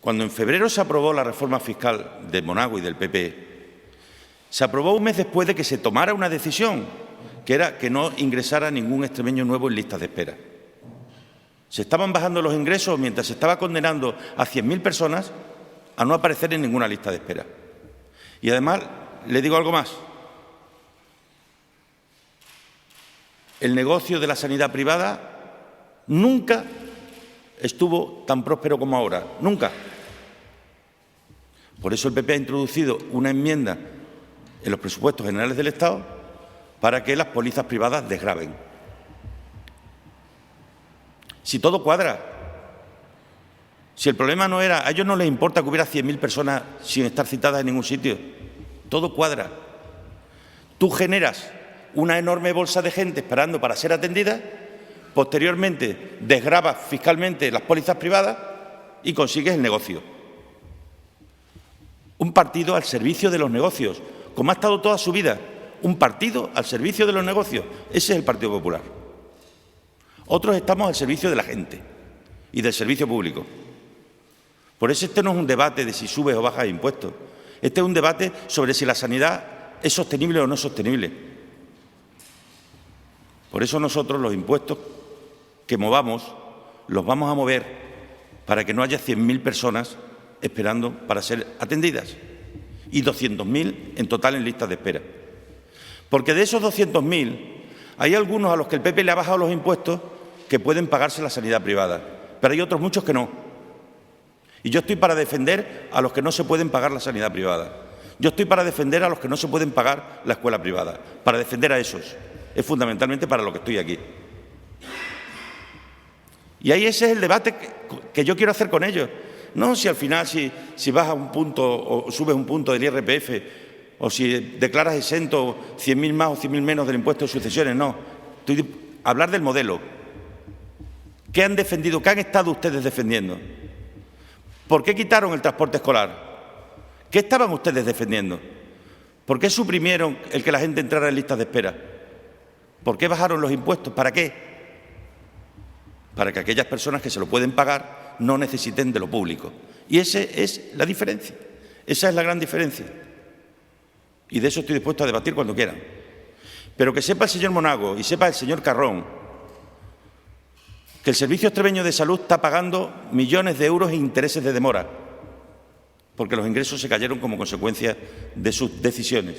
Cuando en febrero se aprobó la reforma fiscal de Monago y del PP, se aprobó un mes después de que se tomara una decisión, que era que no ingresara ningún extremeño nuevo en listas de espera. Se estaban bajando los ingresos mientras se estaba condenando a 100.000 personas a no aparecer en ninguna lista de espera. Y además, le digo algo más. El negocio de la sanidad privada nunca estuvo tan próspero como ahora, nunca. Por eso el PP ha introducido una enmienda en los presupuestos generales del Estado para que las pólizas privadas desgraven. Si todo cuadra, si el problema no era, a ellos no les importa que hubiera 100.000 personas sin estar citadas en ningún sitio, todo cuadra. Tú generas una enorme bolsa de gente esperando para ser atendida, posteriormente desgravas fiscalmente las pólizas privadas y consigues el negocio. Un partido al servicio de los negocios, como ha estado toda su vida, un partido al servicio de los negocios. Ese es el Partido Popular. Otros estamos al servicio de la gente y del servicio público. Por eso este no es un debate de si subes o bajas impuestos. Este es un debate sobre si la sanidad es sostenible o no sostenible. Por eso nosotros los impuestos que movamos los vamos a mover para que no haya 100.000 personas esperando para ser atendidas y 200.000 en total en listas de espera. Porque de esos 200.000 hay algunos a los que el PP le ha bajado los impuestos que pueden pagarse la sanidad privada, pero hay otros muchos que no. Y yo estoy para defender a los que no se pueden pagar la sanidad privada. Yo estoy para defender a los que no se pueden pagar la escuela privada, para defender a esos. Es fundamentalmente para lo que estoy aquí. Y ahí ese es el debate que yo quiero hacer con ellos. No si al final, si bajas un punto o subes un punto del IRPF, o si declaras exento 100.000 más o 100.000 menos del impuesto de sucesiones, no. Estoy hablar del modelo. ¿Qué han defendido? ¿Qué han estado ustedes defendiendo? ¿Por qué quitaron el transporte escolar? ¿Qué estaban ustedes defendiendo? ¿Por qué suprimieron el que la gente entrara en listas de espera? ¿Por qué bajaron los impuestos? ¿Para qué? Para que aquellas personas que se lo pueden pagar no necesiten de lo público. Y esa es la diferencia. Esa es la gran diferencia. Y de eso estoy dispuesto a debatir cuando quieran. Pero que sepa el señor Monago y sepa el señor Carrón que el Servicio Extremeño de Salud está pagando millones de euros en intereses de demora, porque los ingresos se cayeron como consecuencia de sus decisiones.